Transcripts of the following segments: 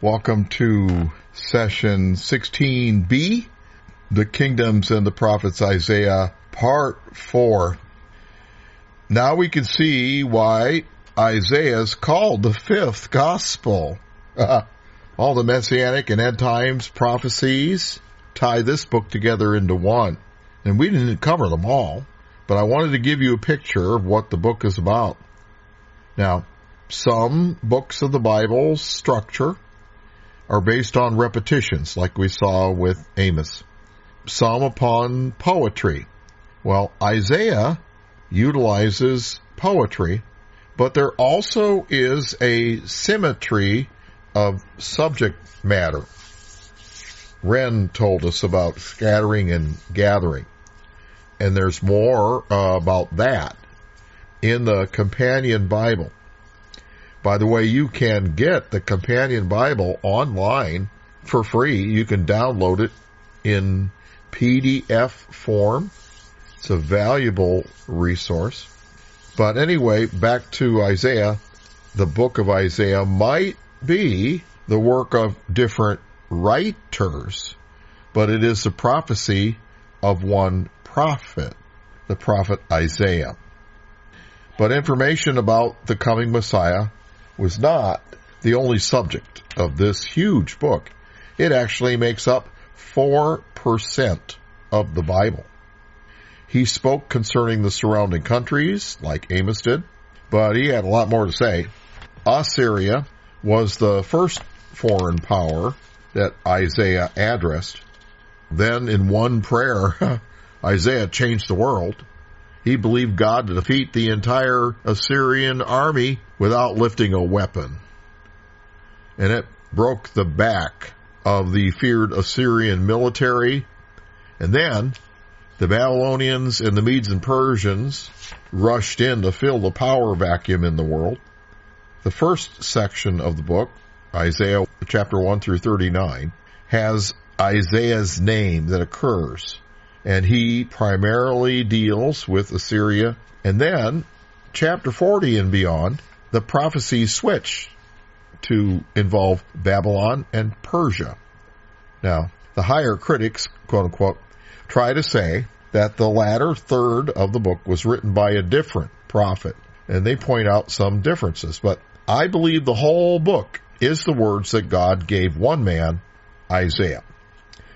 Welcome to session 16B, The Kingdoms and the Prophets Isaiah, part 4. Now we can see why Isaiah is called the fifth gospel. All the messianic and end times prophecies tie this book together into one. And we didn't cover them all, but I wanted to give you a picture of what the book is about. Now, some books of the Bible's structure are based on repetitions, like we saw with Amos. Some upon poetry. Well, Isaiah utilizes poetry, but there also is a symmetry of subject matter. Wren told us about scattering and gathering, and there's more about that in the Companion Bible. By the way, you can get the Companion Bible online for free. You can download it in PDF form. It's a valuable resource. But anyway, back to Isaiah. The book of Isaiah might be the work of different writers, but it is the prophecy of one prophet, the prophet Isaiah. But information about the coming Messiah was not the only subject of this huge book. It actually makes up 4% of the Bible. He spoke concerning the surrounding countries, like Amos did, but he had a lot more to say. Assyria was the first foreign power that Isaiah addressed. Then, in one prayer, Isaiah changed the world. He believed God to defeat the entire Assyrian army without lifting a weapon. And it broke the back of the feared Assyrian military. And then the Babylonians and the Medes and Persians rushed in to fill the power vacuum in the world. The first section of the book, Isaiah chapter 1 through 39, has Isaiah's name that occurs. And he primarily deals with Assyria. And then, chapter 40 and beyond, the prophecies switch to involve Babylon and Persia. Now, the higher critics, quote unquote, try to say that the latter third of the book was written by a different prophet. And they point out some differences. But I believe the whole book is the words that God gave one man, Isaiah.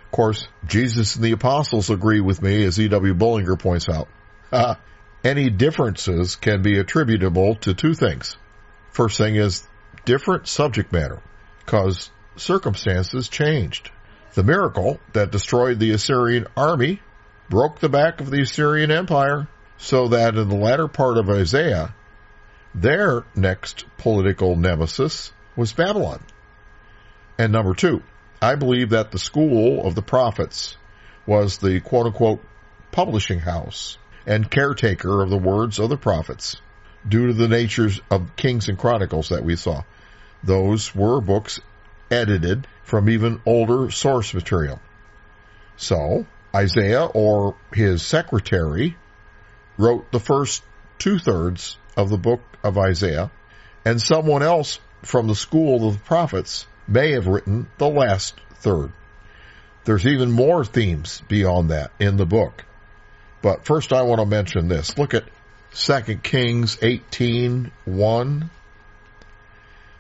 Of course, Jesus and the apostles agree with me, as E.W. Bullinger points out. Any differences can be attributable to two things. First thing is different subject matter, because circumstances changed. The miracle that destroyed the Assyrian army broke the back of the Assyrian Empire, so that in the latter part of Isaiah, their next political nemesis was Babylon. And number two, I believe that the school of the prophets was the quote-unquote publishing house and caretaker of the words of the prophets due to the natures of Kings and Chronicles that we saw. Those were books edited from even older source material. So, Isaiah, or his secretary, wrote the first two-thirds of the book of Isaiah, and someone else from the school of the prophets may have written the last third. There's even more themes beyond that in the book. But first I want to mention this. Look at 2 Kings 18:1.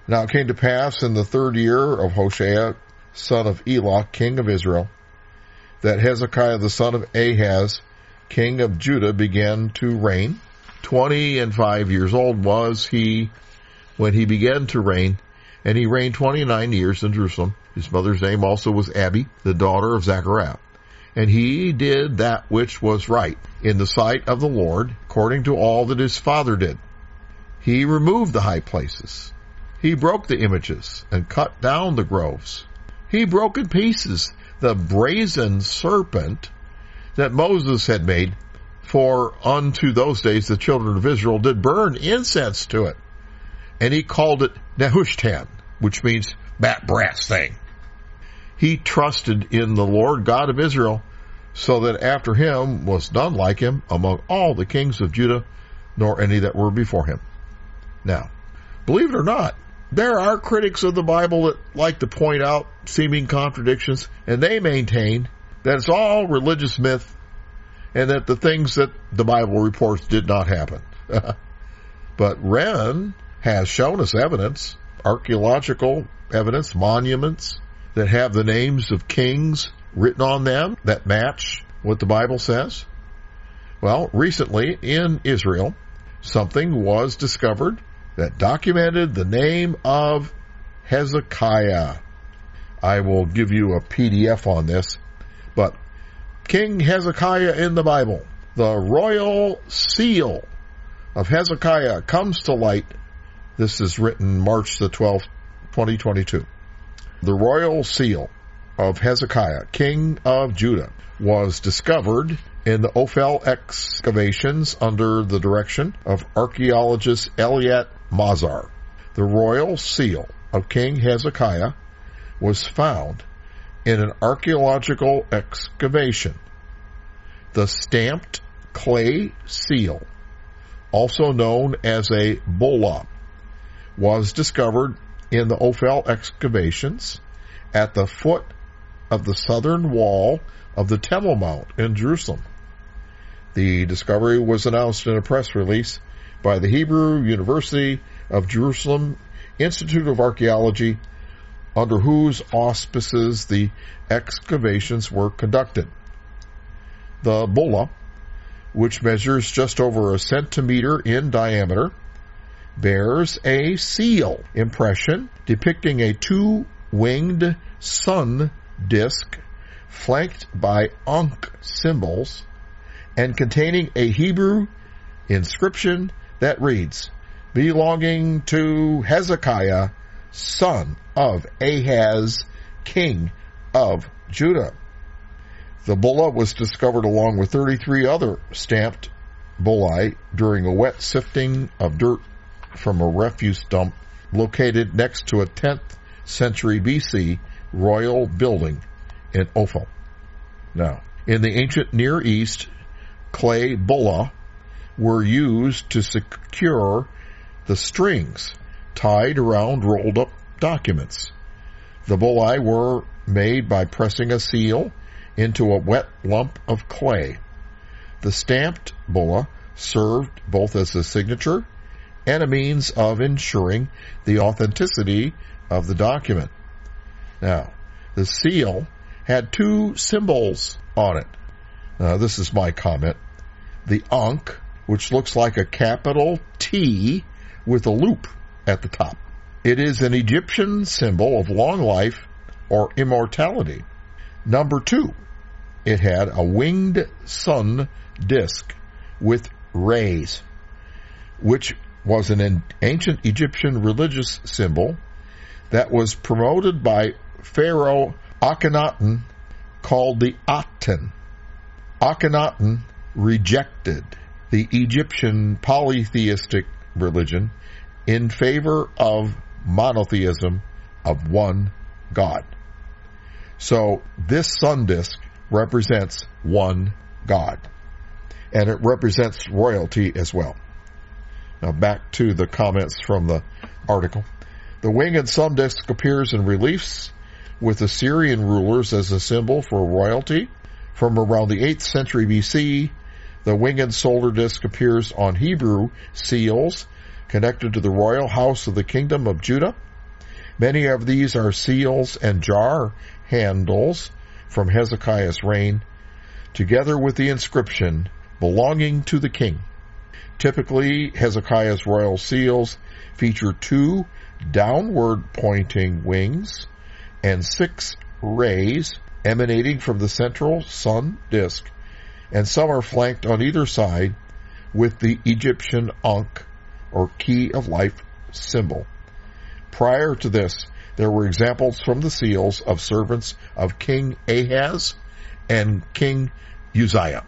Now it came to pass in the third year of Hoshea, son of Elah, king of Israel, that Hezekiah the son of Ahaz, king of Judah, began to reign. 25 years old was he when he began to reign, and he reigned 29 years in Jerusalem. His mother's name also was Abi, the daughter of Zechariah. And he did that which was right in the sight of the Lord, according to all that his father did. He removed the high places. He broke the images and cut down the groves. He broke in pieces the brazen serpent that Moses had made, for unto those days the children of Israel did burn incense to it. And he called it Nehushtan, which means that brass thing. He trusted in the Lord God of Israel, so that after him was none like him among all the kings of Judah, nor any that were before him. Now, believe it or not, there are critics of the Bible that like to point out seeming contradictions, and they maintain that it's all religious myth and that the things that the Bible reports did not happen. But Wren has shown us evidence, archaeological evidence, monuments that have the names of kings written on them that match what the Bible says. Well, recently in Israel, something was discovered that documented the name of Hezekiah. I will give you a PDF on this, but King Hezekiah in the Bible, the royal seal of Hezekiah comes to light. This is written March the 12th, 2022. The royal seal of Hezekiah, king of Judah, was discovered in the Ophel excavations under the direction of archaeologist Eliat Mazar. The royal seal of King Hezekiah was found in an archaeological excavation. The stamped clay seal, also known as a bulla, was discovered in the Ophel excavations at the foot of the southern wall of the Temple Mount in Jerusalem. The discovery was announced in a press release by the Hebrew University of Jerusalem Institute of Archaeology, under whose auspices the excavations were conducted. The bulla, which measures just over a centimeter in diameter, bears a seal impression depicting a two-winged sun disk flanked by Ankh symbols and containing a Hebrew inscription that reads, "Belonging to Hezekiah, son of Ahaz, king of Judah." The bulla was discovered along with 33 other stamped bullae during a wet sifting of dirt from a refuse dump located next to a 10th century BC royal building in Ophel. Now, in the ancient Near East, clay bulla were used to secure the strings tied around rolled up documents. The bullae were made by pressing a seal into a wet lump of clay. The stamped bulla served both as a signature and a means of ensuring the authenticity of the document. Now, the seal had two symbols on it. This is my comment. The Ankh, which looks like a capital T with a loop at the top. It is an Egyptian symbol of long life or immortality. Number 2, it had a winged sun disk with rays, which was an ancient Egyptian religious symbol that was promoted by Pharaoh Akhenaten, called the Aten. Akhenaten rejected the Egyptian polytheistic religion in favor of monotheism of one God. So this sun disk represents one God, and it represents royalty as well. Now back to the comments from the article. The winged sun disk appears in reliefs with Assyrian rulers as a symbol for royalty. From around the 8th century BC, the winged solar disk appears on Hebrew seals connected to the royal house of the kingdom of Judah. Many of these are seals and jar handles from Hezekiah's reign, together with the inscription, "Belonging to the king." Typically, Hezekiah's royal seals feature 2 downward-pointing wings and 6 rays emanating from the central sun disk, and some are flanked on either side with the Egyptian Ankh, or key of life symbol. Prior to this, there were examples from the seals of servants of King Ahaz and King Uzziah.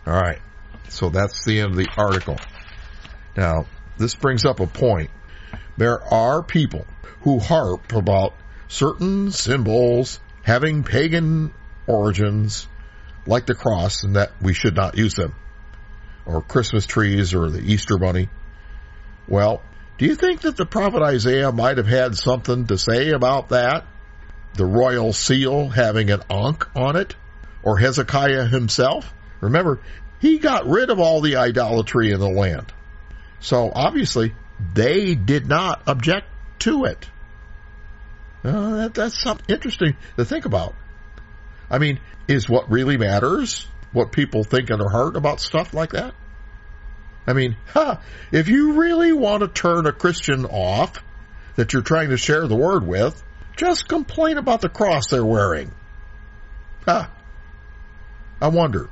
All right, so that's the end of the article. Now, this brings up a point. There are people who harp about certain symbols having pagan origins, like the cross, and that we should not use them, or Christmas trees, or the Easter bunny. Well, Do you think that the prophet Isaiah might have had something to say about that? The royal seal having an ankh on it? Or Hezekiah himself? Remember, he got rid of all the idolatry in the land. So obviously, they did not object to it. That's something interesting to think about. I mean, is what really matters what people think in their heart about stuff like that? I mean, if you really want to turn a Christian off that you're trying to share the word with, just complain about the cross they're wearing. I wonder,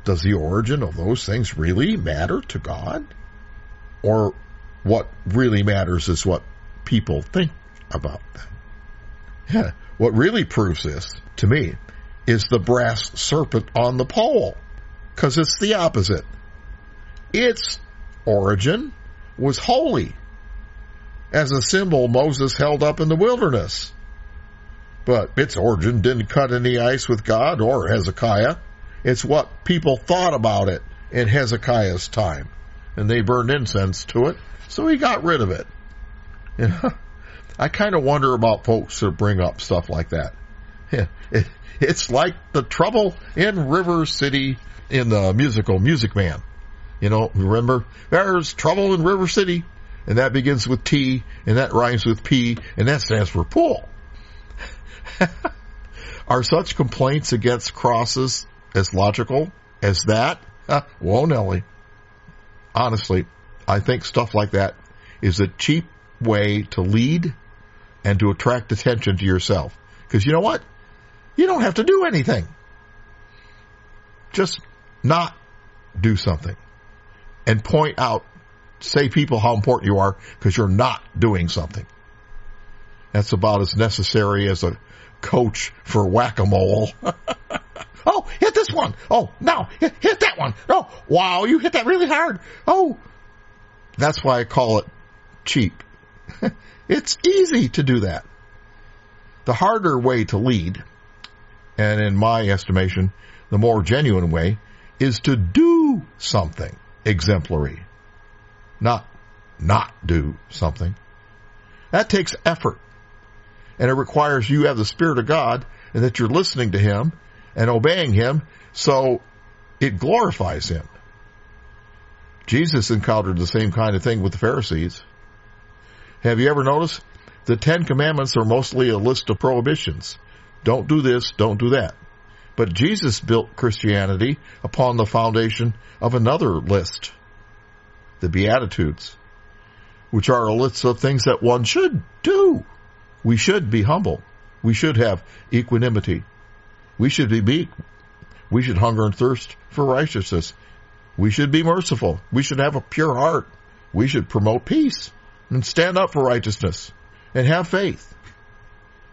does the origin of those things really matter to God? Or what really matters is what people think about them? What really proves this, to me, is the brass serpent on the pole, because it's the opposite. Its origin was holy, as a symbol Moses held up in the wilderness. But its origin didn't cut any ice with God or Hezekiah. It's what people thought about it in Hezekiah's time, and they burned incense to it, so he got rid of it. You know, I kind of wonder about folks that bring up stuff like that. It's like the trouble in River City in the musical Music Man. You know, remember, there's trouble in River City, and that begins with T, and that rhymes with P, and that stands for pool. Are such complaints against crosses as logical as that? Whoa, Nelly. Honestly, I think stuff like that is a cheap way to lead and to attract attention to yourself. Because you know what? You don't have to do anything. Just not do something. And point out, say people how important you are because you're not doing something. That's about as necessary as a coach for whack-a-mole. Oh, hit this one. Oh, now, hit that one. Oh, wow, you hit that really hard. Oh, that's why I call it cheap. It's easy to do that. The harder way to lead, and in my estimation, the more genuine way, is to do something exemplary. Not do something. That takes effort. And it requires you have the Spirit of God and that you're listening to Him and obeying Him so it glorifies Him. Jesus encountered the same kind of thing with the Pharisees. Have you ever noticed? The 10 Commandments are mostly a list of prohibitions. Don't do this, don't do that. But Jesus built Christianity upon the foundation of another list, the Beatitudes, which are a list of things that one should do. We should be humble. We should have equanimity. We should be meek. We should hunger and thirst for righteousness. We should be merciful. We should have a pure heart. We should promote peace and stand up for righteousness and have faith.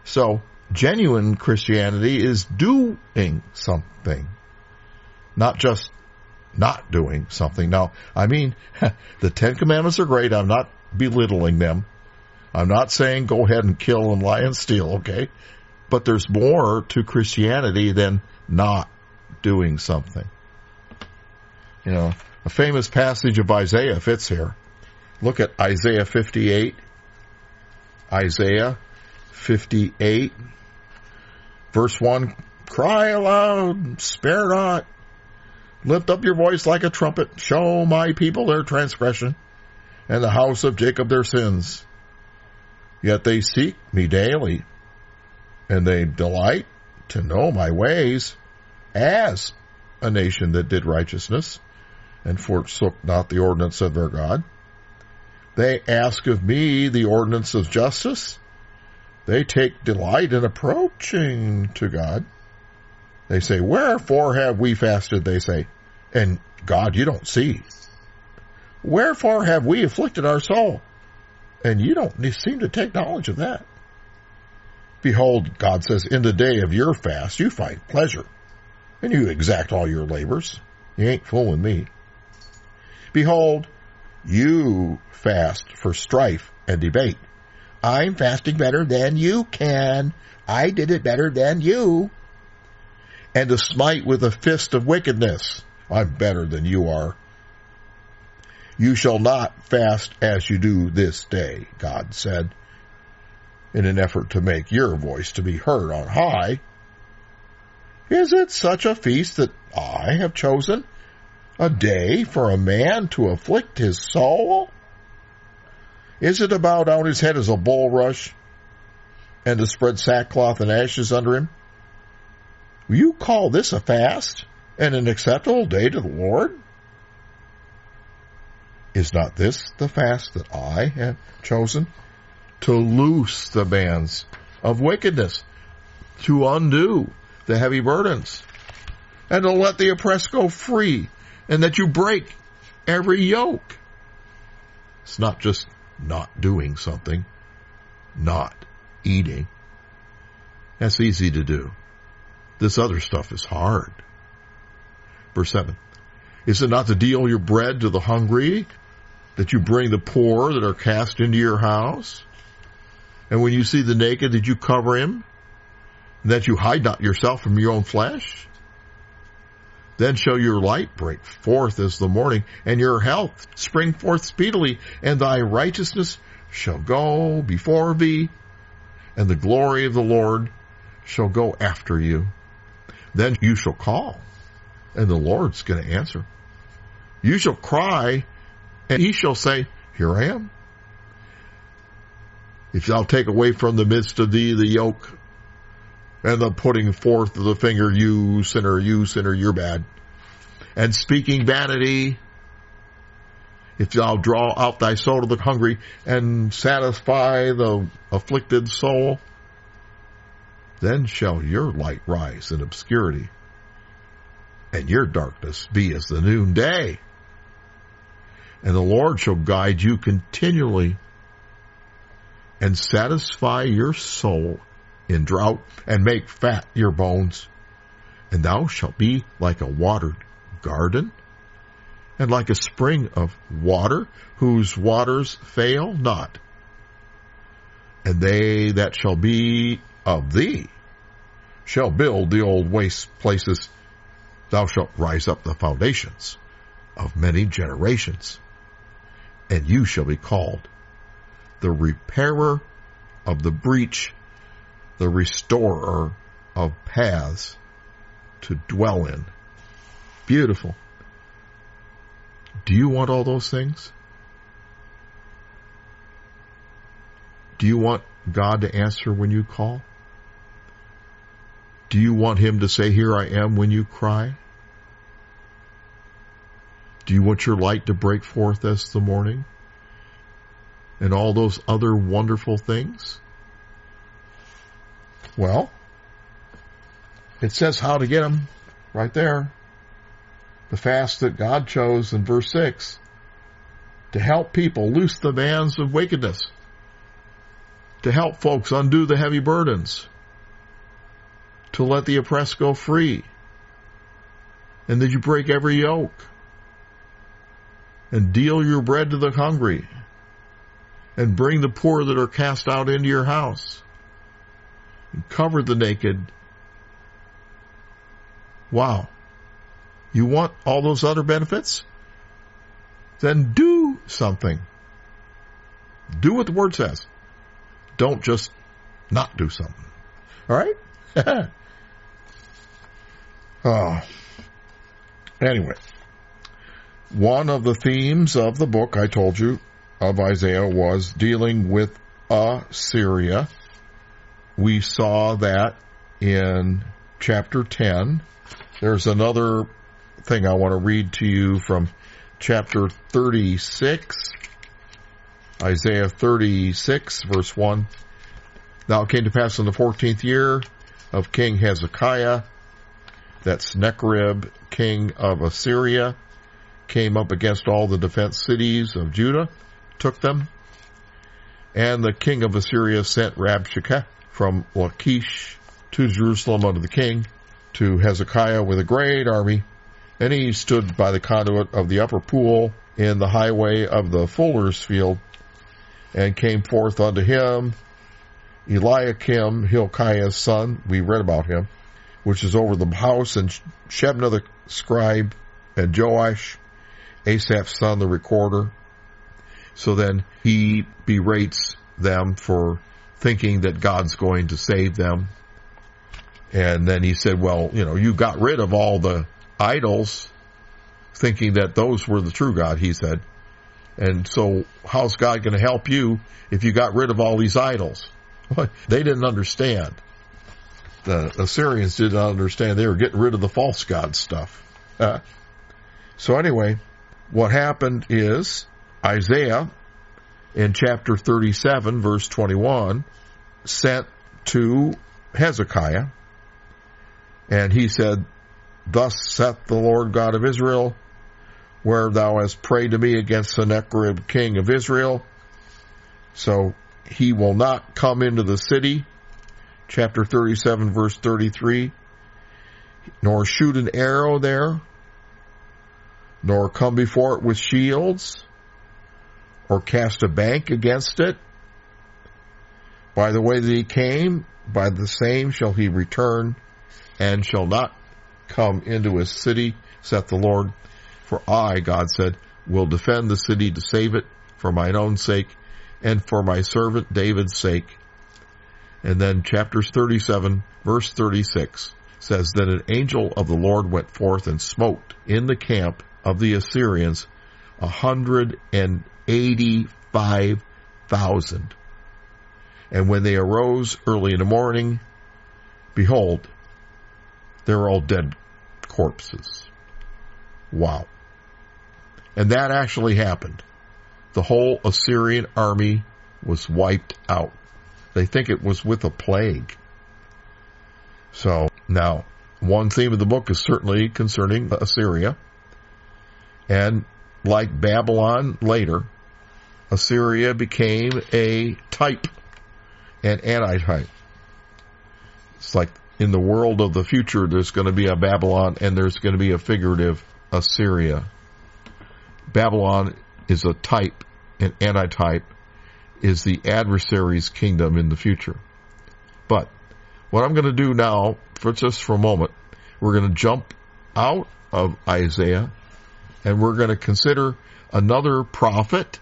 So, genuine Christianity is doing something, not just not doing something. Now, I mean, the 10 Commandments are great. I'm not belittling them. I'm not saying go ahead and kill and lie and steal, okay? But there's more to Christianity than not doing something. You know, a famous passage of Isaiah fits here. Look at Isaiah 58. Isaiah 58, verse 1, cry aloud, spare not, lift up your voice like a trumpet, show my people their transgression, and the house of Jacob their sins. Yet they seek me daily, and they delight to know my ways, as a nation that did righteousness, and forsook not the ordinance of their God. They ask of me the ordinance of justice. They take delight in approaching to God. They say, wherefore have we fasted, they say, and God, you don't see. Wherefore have we afflicted our soul, and you don't seem to take knowledge of that. Behold, God says, in the day of your fast you find pleasure, and you exact all your labors. You ain't fooling me. Behold, you fast for strife and debate. I'm fasting better than you can. I did it better than you. And to smite with a fist of wickedness. I'm better than you are. You shall not fast as you do this day, God said, in an effort to make your voice to be heard on high. Is it such a feast that I have chosen, a day for a man to afflict his soul? Is it to bow down his head as a bulrush, and to spread sackcloth and ashes under him? Will you call this a fast, and an acceptable day to the Lord? Is not this the fast that I have chosen? To loose the bands of wickedness, to undo the heavy burdens, and to let the oppressed go free, and that you break every yoke. It's not just not doing something, not eating. That's easy to do. This other stuff is hard. Verse 7. Is it not to deal your bread to the hungry, that you bring the poor that are cast into your house? And when you see the naked, that you cover him, and that you hide not yourself from your own flesh? Then shall your light break forth as the morning, and your health spring forth speedily, and thy righteousness shall go before thee, and the glory of the Lord shall go after you. Then you shall call, and the Lord's going to answer. You shall cry, and he shall say, Here I am. If thou take away from the midst of thee the yoke, and the putting forth of the finger, you sinner, you're bad, and speaking vanity, if thou draw out thy soul to the hungry, and satisfy the afflicted soul, then shall your light rise in obscurity, and your darkness be as the noonday. And the Lord shall guide you continually, and satisfy your soul in drought, and make fat your bones. And thou shalt be like a watered garden, and like a spring of water, whose waters fail not. And they that shall be of thee shall build the old waste places. Thou shalt rise up the foundations of many generations, and you shall be called the repairer of the breach, the restorer of paths to dwell in. Beautiful. Do you want all those things? Do you want God to answer when you call? Do you want him to say, Here I am, when you cry? Do you want your light to break forth as the morning? And all those other wonderful things? Well, it says how to get them right there. The fast that God chose in verse 6 to help people loose the bands of wickedness, to help folks undo the heavy burdens, to let the oppressed go free, and that you break every yoke, and deal your bread to the hungry, and bring the poor that are cast out into your house, and cover the naked. Wow. You want all those other benefits? Then do something. Do what the Word says. Don't just not do something. All right? Anyway, one of the themes of the book, I told you, of Isaiah was dealing with Assyria. We saw that in chapter 10. There's another thing I want to read to you from chapter 36. Isaiah 36, verse 1. Now it came to pass in the 14th year of King Hezekiah that Sennacherib, king of Assyria, came up against all the defense cities of Judah, took them. And the king of Assyria sent Rabshakeh from Lachish to Jerusalem unto the king, to Hezekiah with a great army. And he stood by the conduit of the upper pool in the highway of the fuller's field, and came forth unto him Eliakim, Hilkiah's son, we read about him, which is over the house, and Shebna the scribe, and Joash, Asaph's son, the recorder. So then he berates them for thinking that God's going to save them. And then he said, well, you got rid of all the idols, thinking that those were the true God, he said. And so how's God going to help you if you got rid of all these idols? They didn't understand. The Assyrians did not understand. They were getting rid of the false god stuff. So anyway, what happened is Isaiah in chapter 37, verse 21, sent to Hezekiah, and he said, thus saith the Lord God of Israel, where thou hast prayed to me against Sennacherib king of Israel, so he will not come into the city, chapter 37, verse 33, nor shoot an arrow there, nor come before it with shields, or cast a bank against it. By the way that he came, by the same shall he return, and shall not come into his city, saith the Lord. For I, God said, will defend the city to save it for mine own sake, and for my servant David's sake. And then chapter 37, verse 36 says, that an angel of the Lord went forth and smote in the camp of the Assyrians 185,000. And when they arose early in the morning, behold, they were all dead corpses. Wow. And that actually happened. The whole Assyrian army was wiped out. They think it was with a plague. So, now, one theme of the book is certainly concerning Assyria. And like Babylon later, Assyria became a type, an antitype. It's like in the world of the future, there's going to be a Babylon and there's going to be a figurative Assyria. Babylon is a type, an antitype is the adversary's kingdom in the future. But what I'm going to do now, for a moment, we're going to jump out of Isaiah and we're going to consider another prophet,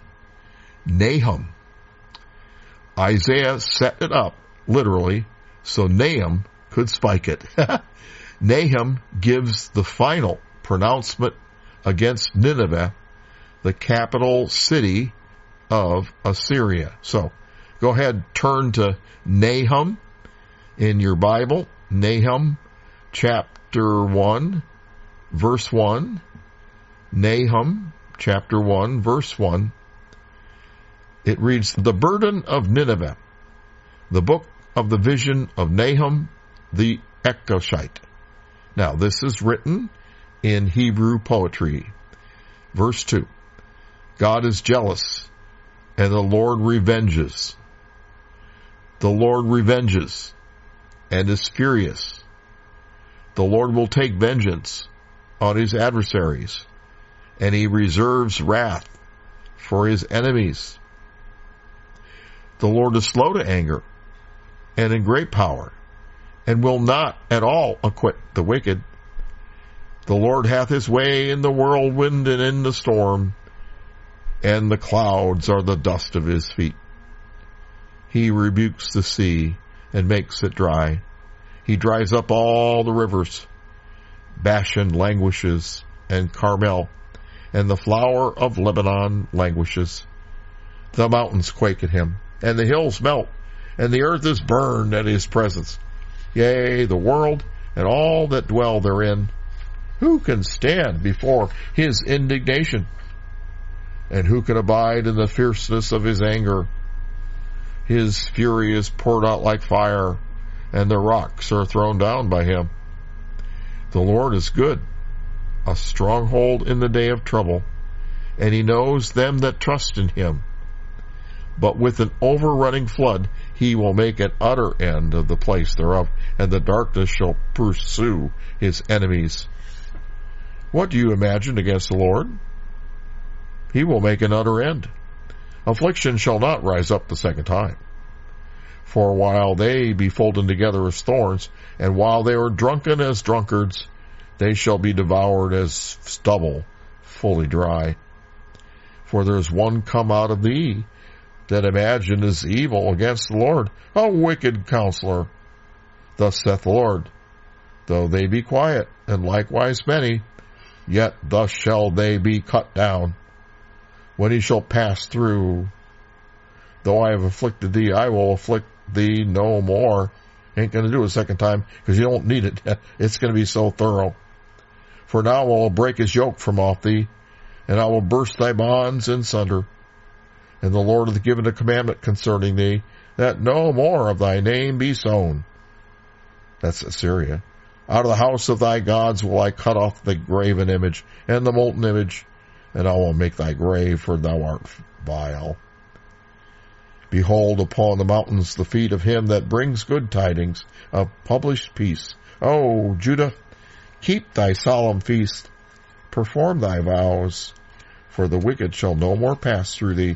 Nahum. Isaiah set it up, literally, so Nahum could spike it. Nahum gives the final pronouncement against Nineveh, the capital city of Assyria. So, go ahead, turn to Nahum in your Bible. Nahum chapter 1, verse 1. Nahum chapter 1, verse 1. It reads, the burden of Nineveh, the book of the vision of Nahum the Echoshite. Now, this is written in Hebrew poetry. Verse 2. God is jealous, and the Lord revenges. The Lord revenges, and is furious. The Lord will take vengeance on his adversaries, and he reserves wrath for his enemies. The Lord is slow to anger, and in great power, and will not at all acquit the wicked. The Lord hath his way in the whirlwind and in the storm, and the clouds are the dust of his feet. He rebukes the sea and makes it dry. He dries up all the rivers. Bashan languishes, and Carmel, and the flower of Lebanon languishes. The mountains quake at him, and the hills melt, and the earth is burned at his presence. Yea, the world and all that dwell therein. Who can stand before his indignation? And who can abide in the fierceness of his anger? His fury is poured out like fire, and the rocks are thrown down by him. The Lord is good, a stronghold in the day of trouble, and he knows them that trust in him. But with an overrunning flood he will make an utter end of the place thereof, and the darkness shall pursue his enemies. What do you imagine against the Lord? He will make an utter end. Affliction shall not rise up the second time. For while they be folded together as thorns, and while they are drunken as drunkards, they shall be devoured as stubble fully dry. For there is one come out of thee that imagineth evil against the Lord, a wicked counselor. Thus saith the Lord, though they be quiet, and likewise many, yet thus shall they be cut down. When he shall pass through, though I have afflicted thee, I will afflict thee no more. Ain't going to do it a second time, because you don't need it. It's going to be so thorough. For now I will break his yoke from off thee, and I will burst thy bonds in sunder. And the Lord hath given a commandment concerning thee, that no more of thy name be sown. That's Assyria. Out of the house of thy gods will I cut off the graven image and the molten image, and I will make thy grave, for thou art vile. Behold upon the mountains the feet of him that brings good tidings of published peace. O Judah, keep thy solemn feast, perform thy vows, for the wicked shall no more pass through thee.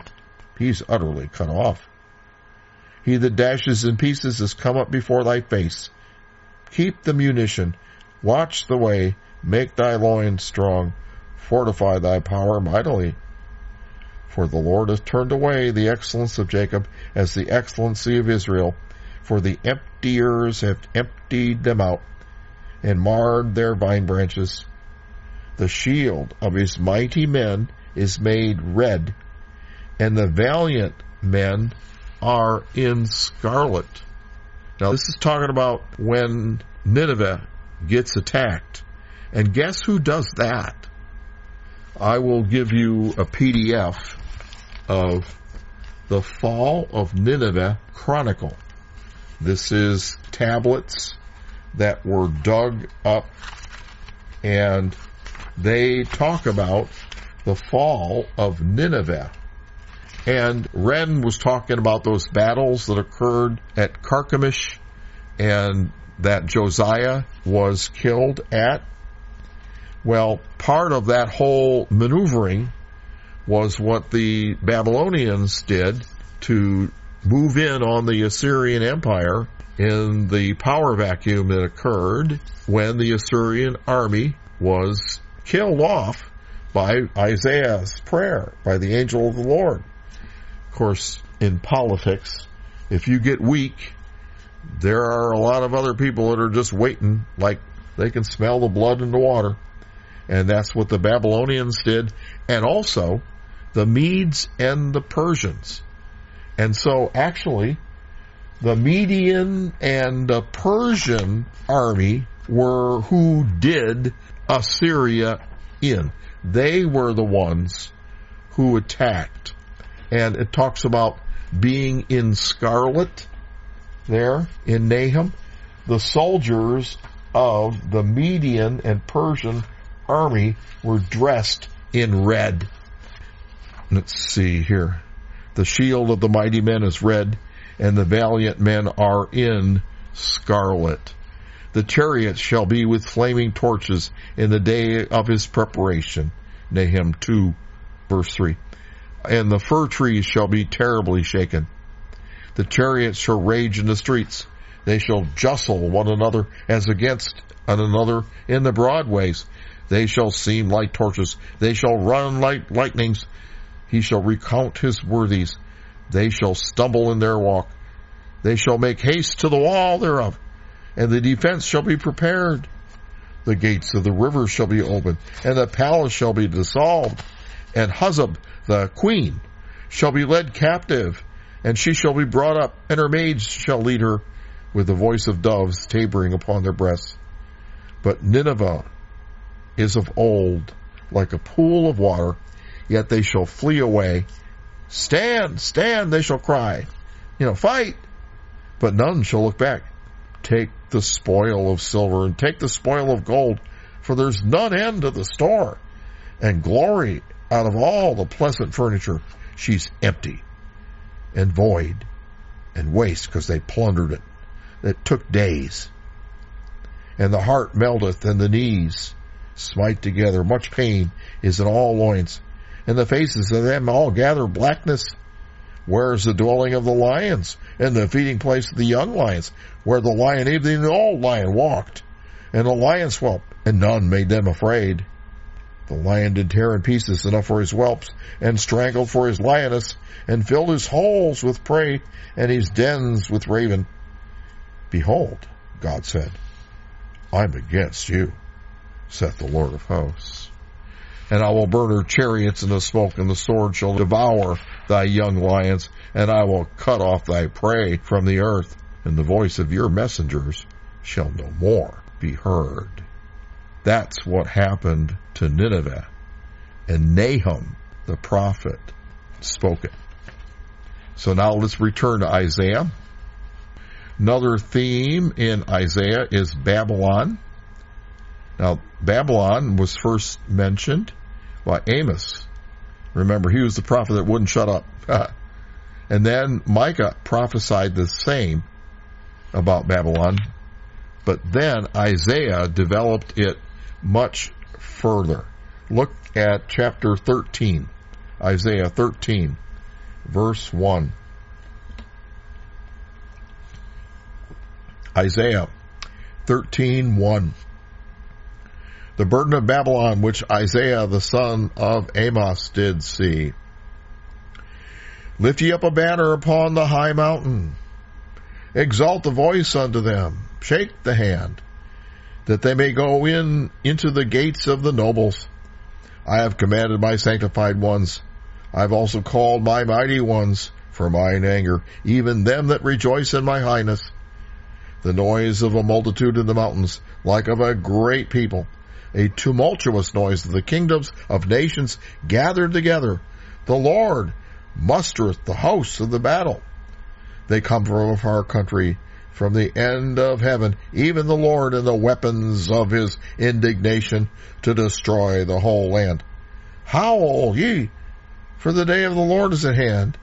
He's utterly cut off. He that dashes in pieces is come up before thy face. Keep the munition, watch the way, make thy loins strong, fortify thy power mightily. For the Lord hath turned away the excellence of Jacob as the excellency of Israel, for the emptiers have emptied them out, and marred their vine branches. The shield of his mighty men is made red, and the valiant men are in scarlet. Now this is talking about when Nineveh gets attacked. And guess who does that? I will give you a PDF of the Fall of Nineveh Chronicle. This is tablets that were dug up, and they talk about the fall of Nineveh. And Ren was talking about those battles that occurred at Carchemish and that Josiah was killed at. Well, part of that whole maneuvering was what the Babylonians did to move in on the Assyrian Empire in the power vacuum that occurred when the Assyrian army was killed off by Isaiah's prayer, by the angel of the Lord. Of course, in politics, if you get weak, there are a lot of other people that are just waiting, like they can smell the blood in the water. And that's what the Babylonians did, and also the Medes and the Persians. And so actually, the Median and the Persian army were who did Assyria in. They were the ones who attacked. And it talks about being in scarlet there in Nahum. The soldiers of the Median and Persian army were dressed in red. Let's see here. The shield of the mighty men is red, and the valiant men are in scarlet. The chariots shall be with flaming torches in the day of his preparation. Nahum 2, verse 3. And the fir trees shall be terribly shaken. The chariots shall rage in the streets. They shall jostle one another as against one another in the broad ways. They shall seem like torches. They shall run like lightnings. He shall recount his worthies. They shall stumble in their walk. They shall make haste to the wall thereof, and the defense shall be prepared. The gates of the river shall be opened, and the palace shall be dissolved. And Huzab, the queen, shall be led captive, and she shall be brought up, and her maids shall lead her with the voice of doves tabering upon their breasts. But Nineveh is of old, like a pool of water, yet they shall flee away. Stand, stand, they shall cry. Fight, but none shall look back. Take the spoil of silver and take the spoil of gold, for there's none end to the store. And glory out of all the pleasant furniture. She's empty and void and waste, because they plundered it. It took days. And the heart melteth, and the knees smite together. Much pain is in all loins, and the faces of them all gather blackness. Where is the dwelling of the lions, and the feeding place of the young lions, where the lion, even the old lion, walked, and the lions whelped, and none made them afraid? The lion did tear in pieces enough for his whelps, and strangled for his lioness, and filled his holes with prey, and his dens with raven. Behold, God said, I'm against you, saith the Lord of hosts. And I will burn her chariots in the smoke, and the sword shall devour thy young lions, and I will cut off thy prey from the earth, and the voice of your messengers shall no more be heard. That's what happened to Nineveh, and Nahum the prophet spoke it. So now let's return to Isaiah. Another theme in Isaiah is Babylon. Now, Babylon was first mentioned by Amos. Remember, he was the prophet that wouldn't shut up. And then Micah prophesied the same about Babylon. But then Isaiah developed it much further. Look at chapter 13. Isaiah 13, verse 1. Isaiah 13:1. The burden of Babylon, which Isaiah the son of Amos did see. Lift ye up a banner upon the high mountain. Exalt the voice unto them. Shake the hand, that they may go into the gates of the nobles. I have commanded my sanctified ones. I have also called my mighty ones for mine anger, even them that rejoice in my highness. The noise of a multitude in the mountains, like of a great people, a tumultuous noise of the kingdoms of nations gathered together. The Lord mustereth the hosts of the battle. They come from a far country, from the end of heaven, even the Lord and the weapons of his indignation to destroy the whole land. Howl ye, for the day of the Lord is at hand.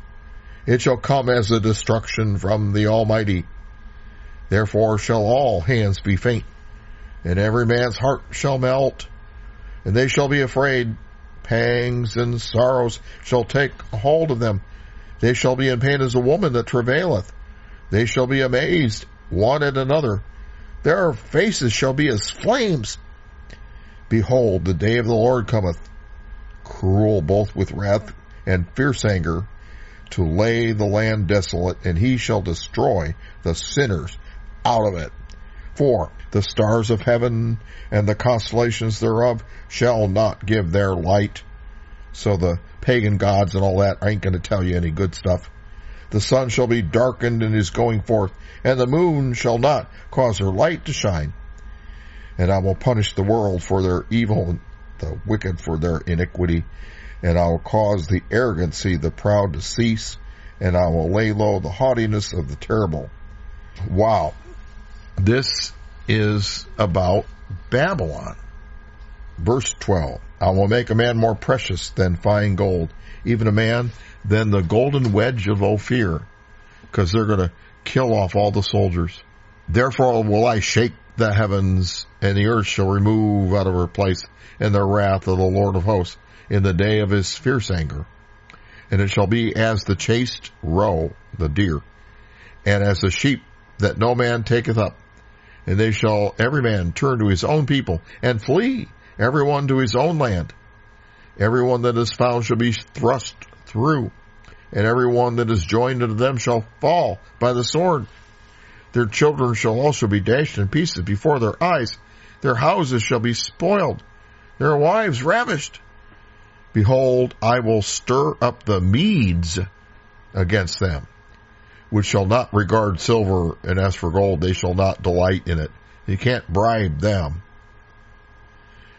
It shall come as a destruction from the Almighty. Therefore shall all hands be faint, and every man's heart shall melt, and they shall be afraid. Pangs and sorrows shall take hold of them. They shall be in pain as a woman that travaileth. They shall be amazed one at another. Their faces shall be as flames. Behold, the day of the Lord cometh, cruel both with wrath and fierce anger, to lay the land desolate, and he shall destroy the sinners out of it. For the stars of heaven and the constellations thereof shall not give their light. So the pagan gods and all that ain't going to tell you any good stuff. The sun shall be darkened in his going forth, and the moon shall not cause her light to shine. And I will punish the world for their evil, and the wicked for their iniquity. And I will cause the arrogancy of the proud to cease, and I will lay low the haughtiness of the terrible. Wow. This is about Babylon. Verse 12. I will make a man more precious than fine gold, even a man than the golden wedge of Ophir, because they're going to kill off all the soldiers. Therefore will I shake the heavens, and the earth shall remove out of her place in the wrath of the Lord of hosts, in the day of his fierce anger. And it shall be as the chased roe, the deer, and as the sheep that no man taketh up. And they shall every man turn to his own people, and flee, every one to his own land. Every one that is found shall be thrust through, and every one that is joined unto them shall fall by the sword. Their children shall also be dashed in pieces before their eyes. Their houses shall be spoiled, their wives ravished. Behold, I will stir up the Medes against them, which shall not regard silver, and as for gold, they shall not delight in it. You can't bribe them.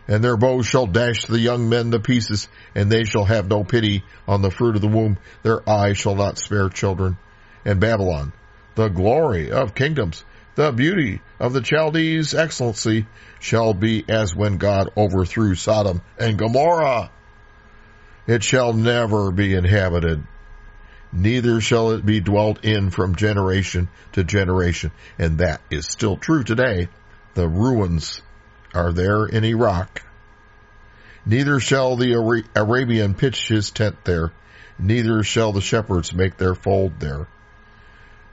And their bows shall dash the young men to pieces, and they shall have no pity on the fruit of the womb. Their eyes shall not spare children. And Babylon, the glory of kingdoms, the beauty of the Chaldees' excellency, shall be as when God overthrew Sodom and Gomorrah. It shall never be inhabited, neither shall it be dwelt in from generation to generation. And that is still true today. The ruins are there in Iraq. Neither shall the Arabian pitch his tent there, neither shall the shepherds make their fold there.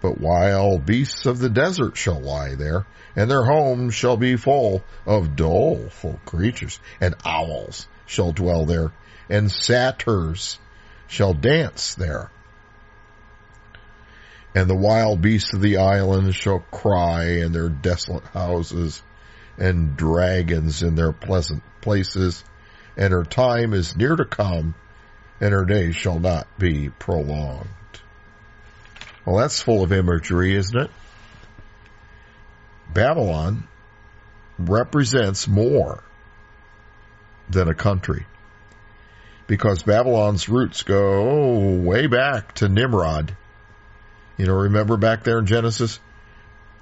But wild beasts of the desert shall lie there, and their homes shall be full of doleful creatures, and owls shall dwell there, and satyrs shall dance there. And the wild beasts of the islands shall cry in their desolate houses, and dragons in their pleasant places, and her time is near to come, and her days shall not be prolonged. Well, that's full of imagery, isn't it? Babylon represents more than a country, because Babylon's roots go way back to Nimrod. You know, remember back there in Genesis?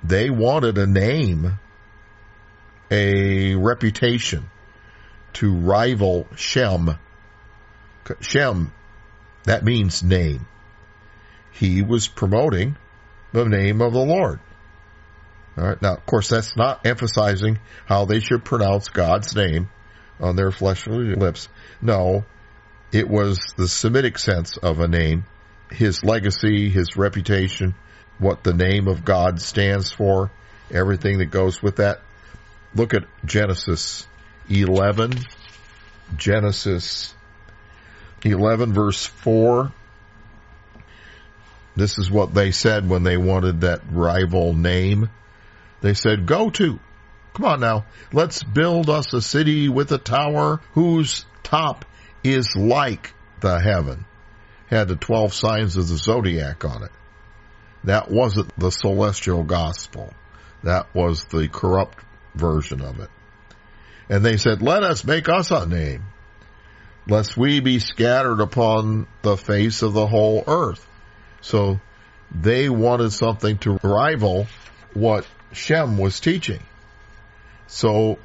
They wanted a name, a reputation to rival Shem. Shem, that means name. He was promoting the name of the Lord. All right. Now, of course, that's not emphasizing how they should pronounce God's name on their fleshly lips. No, it was the Semitic sense of a name, his legacy, his reputation, what the name of God stands for, everything that goes with that. Look at Genesis 11. Genesis 11, verse 4. This is what they said when they wanted that rival name. They said, come on now, let's build us a city with a tower whose top is like the heaven. Had the 12 signs of the zodiac on it. That wasn't the celestial gospel. That was the corrupt version of it. And they said, let us make us a name, lest we be scattered upon the face of the whole earth. So they wanted something to rival what Shem was teaching. So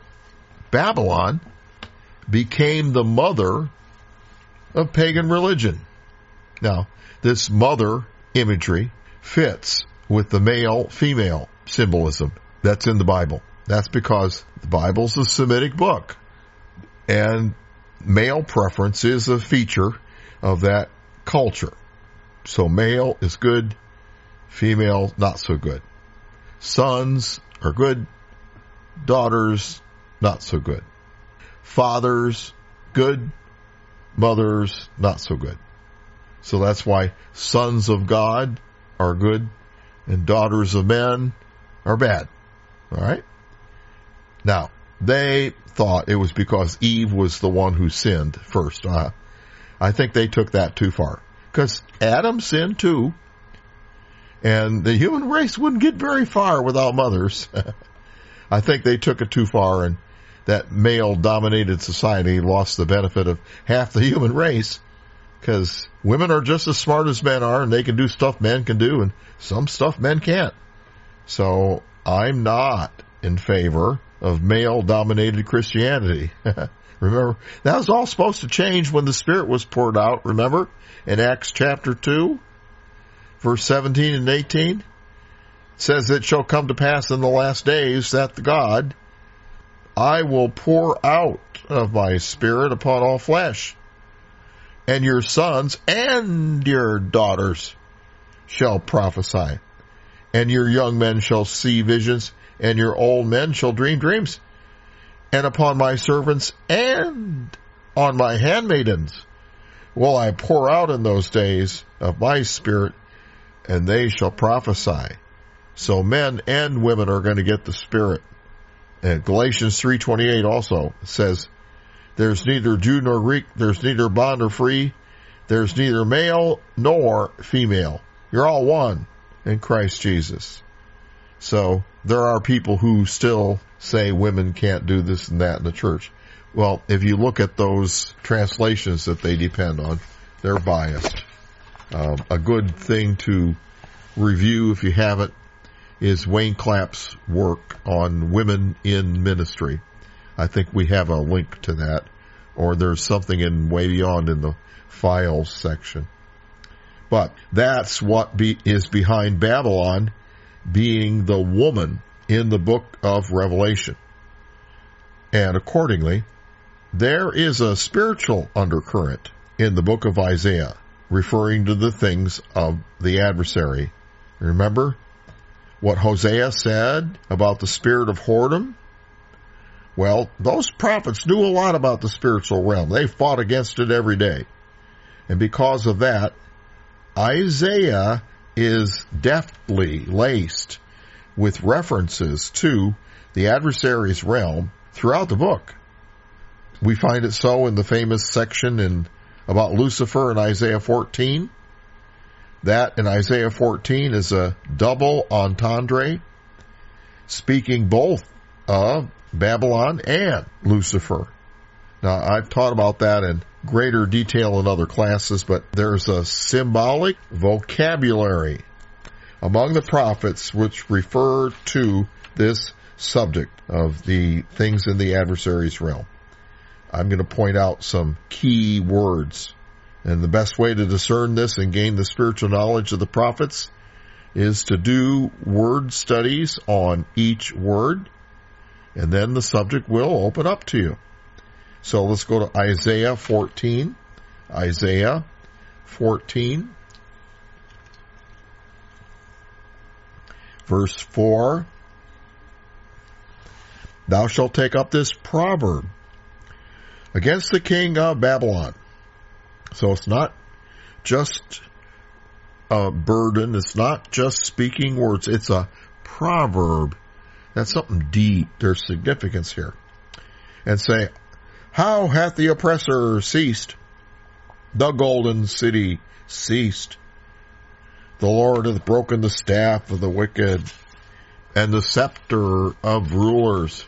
Babylon became the mother of pagan religion. Now, this mother imagery fits with the male-female symbolism that's in the Bible. That's because the Bible's a Semitic book, and male preference is a feature of that culture. So male is good, female not so good. Sons are good, daughters not so good. Fathers good, mothers not so good. So that's why sons of God are good and daughters of men are bad. All right? Now, they thought it was because Eve was the one who sinned first. I think they took that too far, because Adam sinned too, and the human race wouldn't get very far without mothers. I think they took it too far, and that male-dominated society lost the benefit of half the human race, because women are just as smart as men are, and they can do stuff men can do, and some stuff men can't. So I'm not in favor of male-dominated Christianity. Remember, that was all supposed to change when the Spirit was poured out, remember? In Acts chapter 2, verse 17 and 18, it says, it shall come to pass in the last days that the God, I will pour out of my Spirit upon all flesh, and your sons and your daughters shall prophesy, and your young men shall see visions, and your old men shall dream dreams. And upon my servants and on my handmaidens will I pour out in those days of my Spirit, and they shall prophesy. So men and women are going to get the Spirit. And Galatians 3:28 also says, there's neither Jew nor Greek, there's neither bond nor free, there's neither male nor female. You're all one in Christ Jesus. So there are people who still say women can't do this and that in the church. Well, if you look at those translations that they depend on, they're biased. A good thing to review, if you haven't, is Wayne Clapp's work on women in ministry. I think we have a link to that, or there's something in Way Beyond in the files section. But that's what is behind Babylon being the woman in the book of Revelation. And accordingly, there is a spiritual undercurrent in the book of Isaiah, referring to the things of the adversary. Remember what Hosea said about the spirit of whoredom? Well, those prophets knew a lot about the spiritual realm. They fought against it every day. And because of that, Isaiah is deftly laced with references to the adversary's realm throughout the book. We find it so in the famous section about Lucifer in Isaiah 14. That in Isaiah 14 is a double entendre, speaking both of Babylon and Lucifer. Now, I've taught about that in greater detail in other classes, but there's a symbolic vocabulary among the prophets which refer to this subject of the things in the adversary's realm. I'm going to point out some key words. And the best way to discern this and gain the spiritual knowledge of the prophets is to do word studies on each word, and then the subject will open up to you. So let's go to Isaiah 14. Isaiah 14, verse 4. Thou shalt take up this proverb against the king of Babylon. So it's not just a burden. It's not just speaking words. It's a proverb. That's something deep. There's significance here. And say, how hath the oppressor ceased? The golden city ceased. The Lord hath broken the staff of the wicked and the scepter of rulers.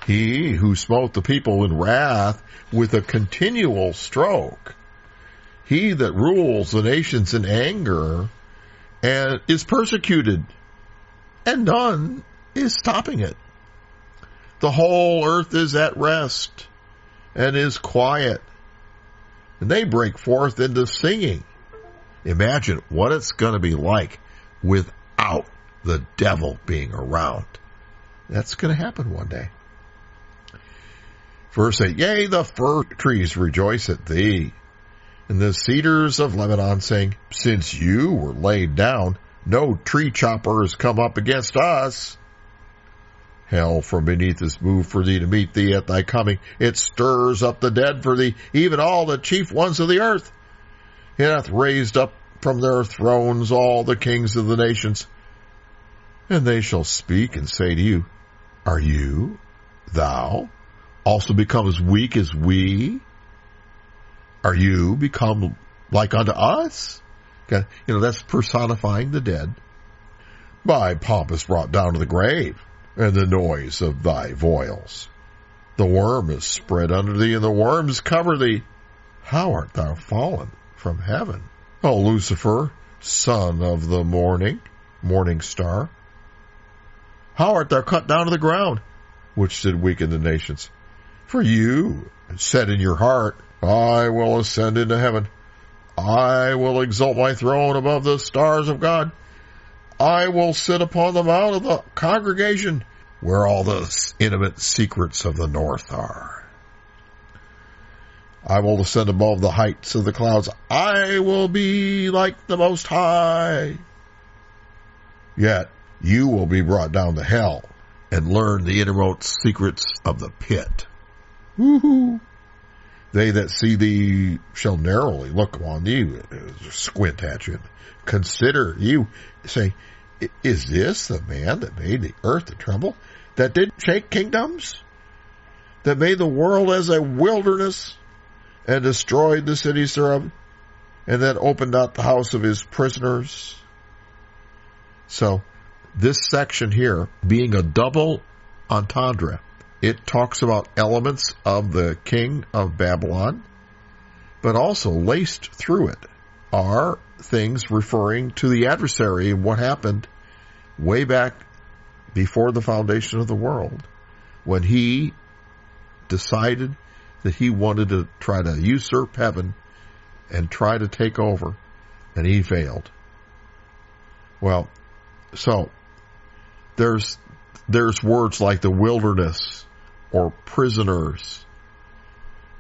He who smote the people in wrath with a continual stroke. He that rules the nations in anger and is persecuted, and none is stopping it. The whole earth is at rest and is quiet, and they break forth into singing. Imagine what it's going to be like without the devil being around. That's going to happen one day. Verse 8, yea, the fir trees rejoice at thee, and the cedars of Lebanon saying, since you were laid down, no tree chopper has come up against us. Hell from beneath is moved for thee to meet thee at thy coming. It stirs up the dead for thee, even all the chief ones of the earth. It hath raised up from their thrones all the kings of the nations. And they shall speak and say to you, are you, thou, also become as weak as we? Are you become like unto us? Okay. That's personifying the dead. My pomp is brought down to the grave, and the noise of thy voiles. The worm is spread under thee, and the worms cover thee. How art thou fallen from heaven, O Lucifer, son of the morning star? How art thou cut down to the ground, which did weaken the nations? For you said in your heart, I will ascend into heaven. I will exalt my throne above the stars of God. I will sit upon the mount of the congregation, where all the intimate secrets of the north are. I will ascend above the heights of the clouds. I will be like the Most High. Yet you will be brought down to hell and learn the innermost secrets of the pit. Woo-hoo. They that see thee shall narrowly look upon thee, squint at you, consider you, say, is this the man that made the earth to tremble, that did shake kingdoms, that made the world as a wilderness, and destroyed the cities thereof, and that opened not the house of his prisoners? So, this section here, being a double entendre, it talks about elements of the king of Babylon, but also laced through it are things referring to the adversary and what happened way back before the foundation of the world, when he decided that he wanted to try to usurp heaven and try to take over, and he failed. Well, so there's words like the wilderness or prisoners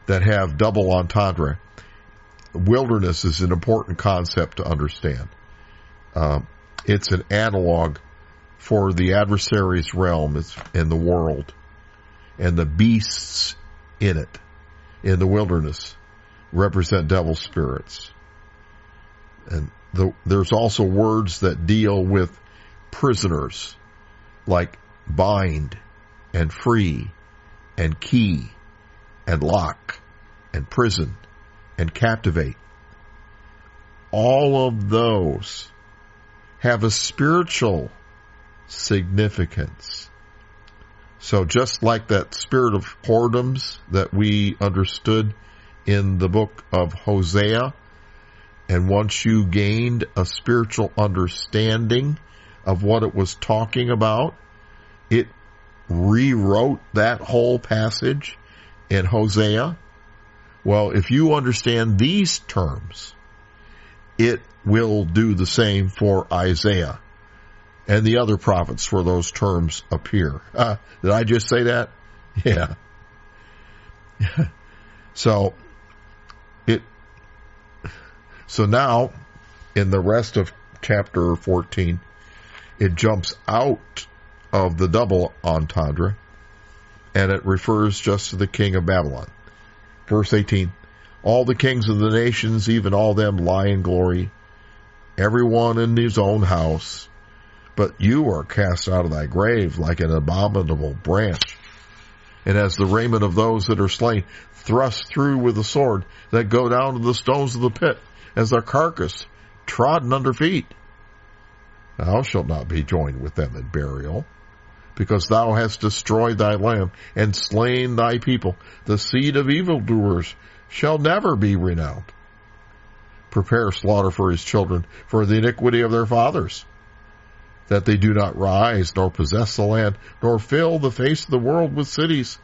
that have double entendre. Wilderness is an important concept to understand. It's an analog for the adversary's realm in the world. and the beasts in it, in the wilderness, represent devil spirits. And there's also words that deal with prisoners, like bind and free and key and lock and prison and captivate. All of those have a spiritual significance. So just like that spirit of whoredoms that we understood in the book of Hosea, and once you gained a spiritual understanding of what it was talking about, it rewrote that whole passage in Hosea. Well, if you understand these terms, it will do the same for Isaiah and the other prophets where those terms appear. Did I just say that? Yeah. So now, in the rest of chapter 14, it jumps out of the double entendre, and it refers just to the king of Babylon. Verse 18, all the kings of the nations, even all them, lie in glory, everyone in his own house. But you are cast out of thy grave like an abominable branch, and as the raiment of those that are slain, thrust through with the sword, that go down to the stones of the pit, as their carcass trodden under feet. Thou shalt not be joined with them in burial, because thou hast destroyed thy land and slain thy people. The seed of evildoers shall never be renowned. Prepare slaughter for his children, for the iniquity of their fathers, that they do not rise, nor possess the land, nor fill the face of the world with cities.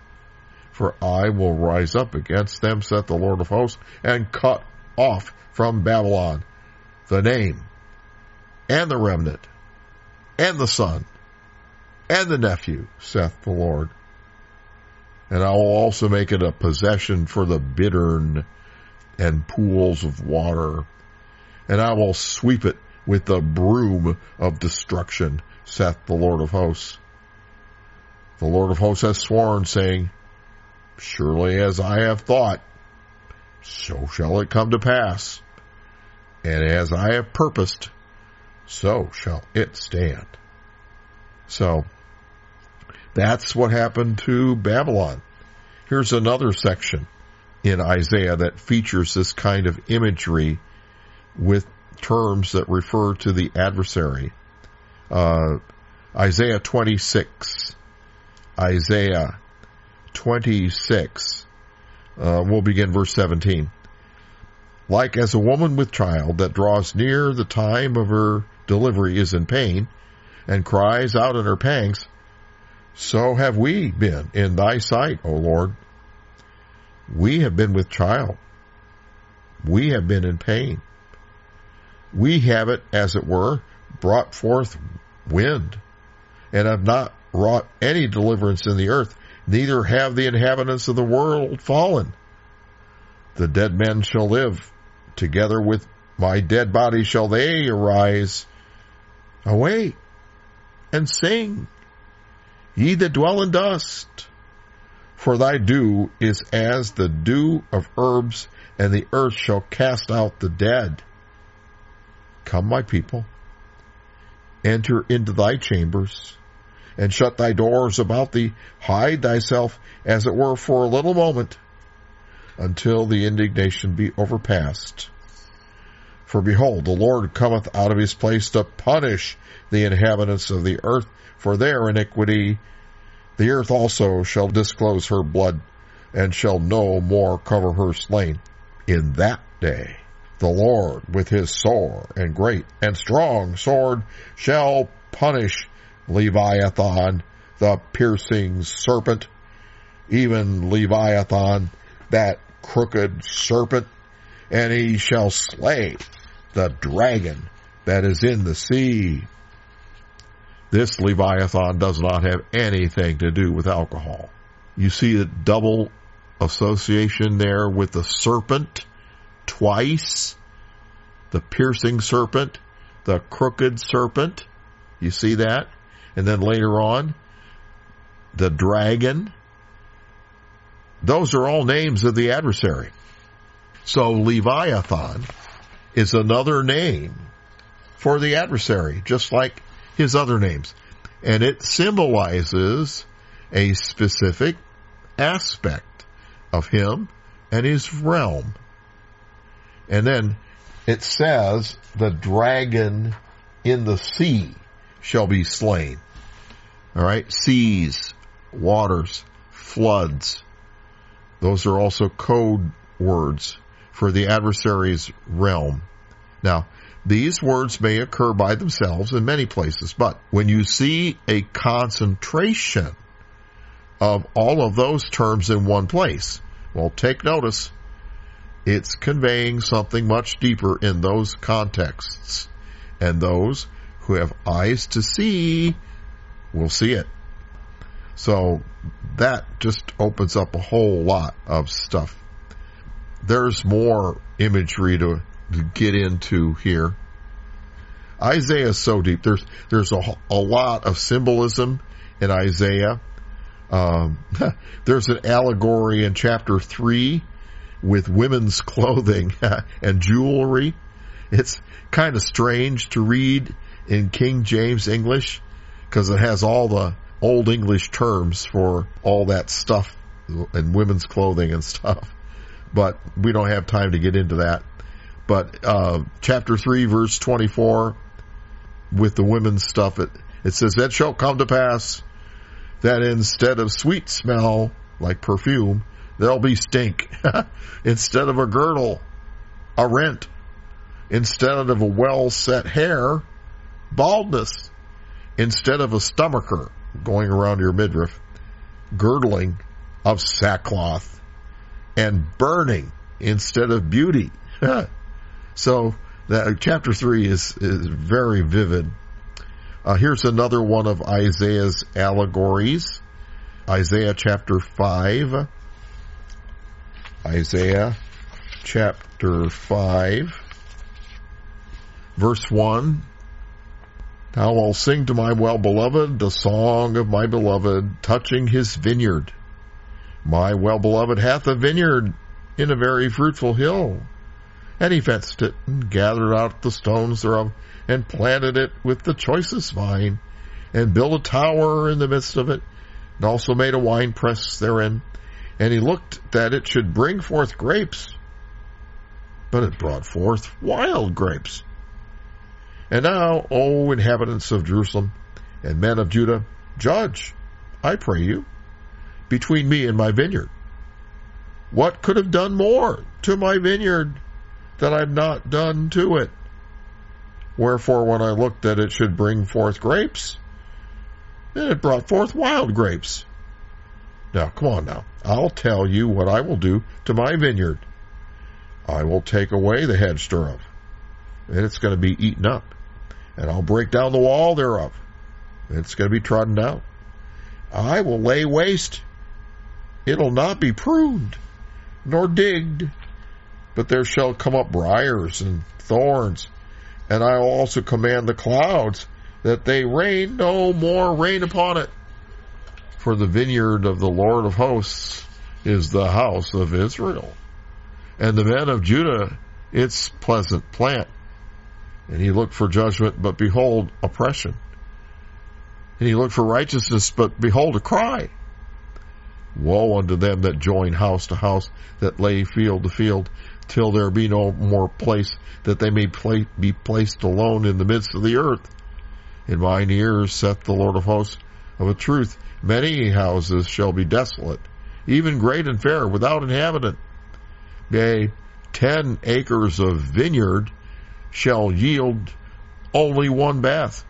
For I will rise up against them, saith the Lord of hosts, and cut off from Babylon the name, and the remnant, and the son, and the nephew, saith the Lord. And I will also make it a possession for the bittern and pools of water, and I will sweep it with the broom of destruction, saith the Lord of hosts. The Lord of hosts has sworn, saying, surely as I have thought, so shall it come to pass, and as I have purposed, so shall it stand. So, that's what happened to Babylon. Here's another section in Isaiah that features this kind of imagery with terms that refer to the adversary. Isaiah 26. Isaiah 26. We'll begin verse 17. Like as a woman with child that draws near the time of her delivery is in pain and cries out in her pangs, so have we been in thy sight, O Lord. We have been with child. We have been in pain. We have it, as it were, brought forth wind, and have not wrought any deliverance in the earth, neither have the inhabitants of the world fallen. The dead men shall live, together with my dead body shall they arise. Awake and sing, ye that dwell in dust, for thy dew is as the dew of herbs, and the earth shall cast out the dead. Come, my people, enter into thy chambers, and shut thy doors about thee. Hide thyself, as it were, for a little moment, until the indignation be overpast. For behold, the Lord cometh out of his place to punish the inhabitants of the earth for their iniquity. The earth also shall disclose her blood, and shall no more cover her slain. In that day the Lord with his sore and great and strong sword shall punish Leviathan, the piercing serpent, even Leviathan, that crooked serpent, and he shall slay the dragon that is in the sea. This Leviathan does not have anything to do with alcohol. You see the double association there with the serpent twice, the piercing serpent, the crooked serpent. You see that? And then later on, the dragon. those are all names of the adversary. So Leviathan is another name for the adversary, just like his other names. And it symbolizes a specific aspect of him and his realm. And then it says, the dragon in the sea shall be slain. All right, seas, waters, floods. Those are also code words for the adversary's realm. Now, these words may occur by themselves in many places, but when you see a concentration of all of those terms in one place, well, take notice. It's conveying something much deeper in those contexts. And those who have eyes to see will see it. So that just opens up a whole lot of stuff. There's more imagery to get into here. Isaiah is so deep. There's a lot of symbolism in Isaiah. There's an allegory in chapter 3 with women's clothing and jewelry. It's kind of strange to read in King James English because it has all the Old English terms for all that stuff and women's clothing and stuff. But we don't have time to get into that. But chapter 3, verse 24, with the women's stuff, it says, "It shall come to pass that instead of sweet smell, like perfume, there'll be stink. Instead of a girdle, a rent. Instead of a well-set hair, baldness. Instead of a stomacher going around your midriff, girdling of sackcloth, and burning instead of beauty." So that chapter 3 is very vivid. Here's another one of Isaiah's allegories. Isaiah chapter 5. Isaiah chapter 5, verse 1. "Now I'll sing to my well-beloved the song of my beloved, touching his vineyard. My well-beloved hath a vineyard in a very fruitful hill. And he fenced it, and gathered out the stones thereof, and planted it with the choicest vine, and built a tower in the midst of it, and also made a winepress therein. And he looked that it should bring forth grapes, but it brought forth wild grapes. And now, O inhabitants of Jerusalem, and men of Judah, judge, I pray you, between me and my vineyard. What could have done more to my vineyard that I've not done to it? Wherefore, when I looked that it should bring forth grapes, then it brought forth wild grapes. Now, come on now. I'll tell you what I will do to my vineyard. I will take away the hedge thereof, and it's going to be eaten up. And I'll break down the wall thereof, and it's going to be trodden down. I will lay waste. It'll not be pruned, nor digged, but there shall come up briars and thorns. And I will also command the clouds that they rain no more rain upon it. For the vineyard of the Lord of hosts is the house of Israel, and the men of Judah its pleasant plant. And he looked for judgment, but behold, oppression. And he looked for righteousness, but behold, a cry. Woe unto them that join house to house, that lay field to field, till there be no more place, that they may be placed alone in the midst of the earth. In mine ears saith the Lord of hosts, of a truth, many houses shall be desolate, even great and fair, without inhabitant. Yea, 10 acres of vineyard shall yield only one bath,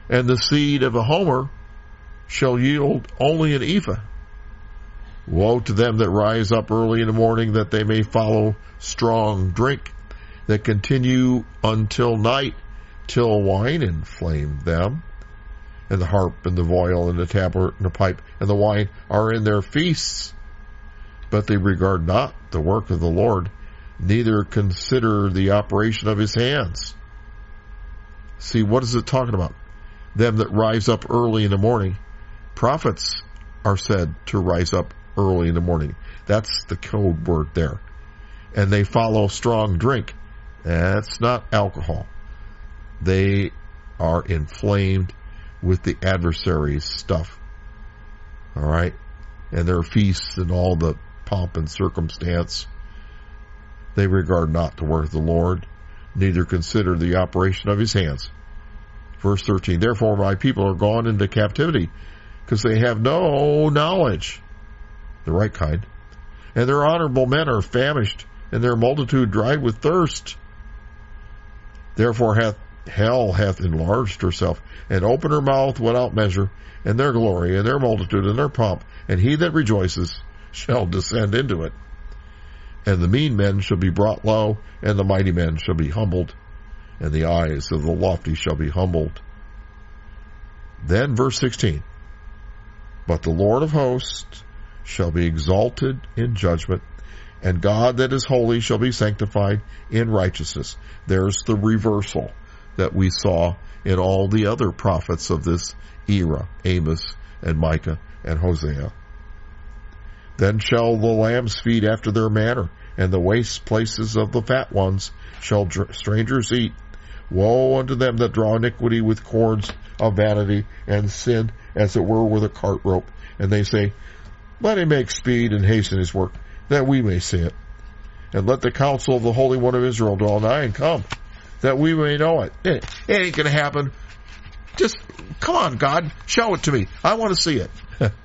and the seed of a homer shall yield only an ephah. Woe to them that rise up early in the morning, that they may follow strong drink, that continue until night, till wine inflame them. And the harp and the viol and the tabret and the pipe and the wine are in their feasts. But they regard not the work of the Lord, neither consider the operation of his hands. See, what is it talking about? Them that rise up early in the morning. Prophets are said to rise up early in the morning. That's the code word there. And they follow strong drink. That's not alcohol. They are inflamed with the adversary's stuff. All right? And their feasts and all the pomp and circumstance. They regard not the work of the Lord, neither consider the operation of his hands. Verse 13, therefore my people are gone into captivity, because they have no knowledge, the right kind. And their honorable men are famished, and their multitude dried with thirst. Therefore hell hath enlarged herself, and opened her mouth without measure, and their glory, and their multitude, and their pomp, and he that rejoices shall descend into it. And the mean men shall be brought low, and the mighty men shall be humbled, and the eyes of the lofty shall be humbled. Then verse 16, but the Lord of hosts shall be exalted in judgment, and God that is holy shall be sanctified in righteousness. There's the reversal that we saw in all the other prophets of this era, Amos and Micah and Hosea. Then shall the lambs feed after their manner, and the waste places of the fat ones shall strangers eat. Woe unto them that draw iniquity with cords of vanity, and sin as it were with a cart rope. And they say, let him make speed and hasten his work, that we may see it. And let the counsel of the Holy One of Israel draw nigh and come, that we may know it. It ain't going to happen. Just, come on, God, show it to me. I want to see it.